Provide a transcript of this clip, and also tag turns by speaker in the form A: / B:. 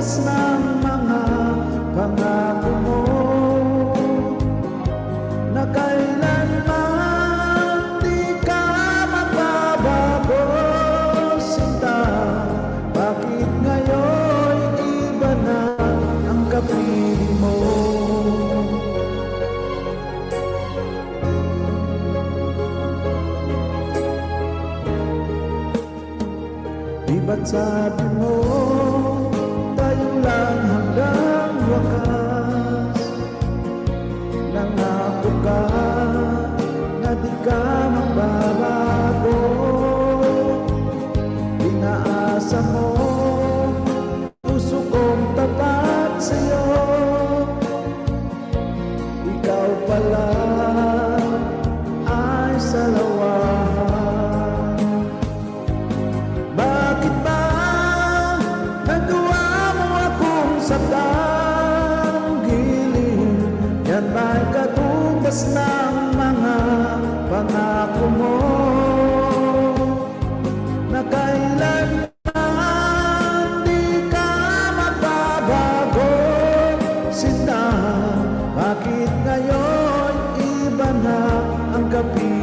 A: katumbas ng mga pangako mo na kailanman di ka magbabago, sinta. Bakit ngayon iba na ang kapiling mo? Di ba't sabi mo tayo lang hanggang wakas? Nangako ka na di ka magbabago. Inaasa mo puso kong tapat sa'yo. Ikaw pala ay salawahan. Bakit ba nagawa mo akong sakang gilid? Yan ba'y katumbas ng mga pangako mo na kailanman di ka magbabago, sinta. Bakit ngayon iba na ang kapiling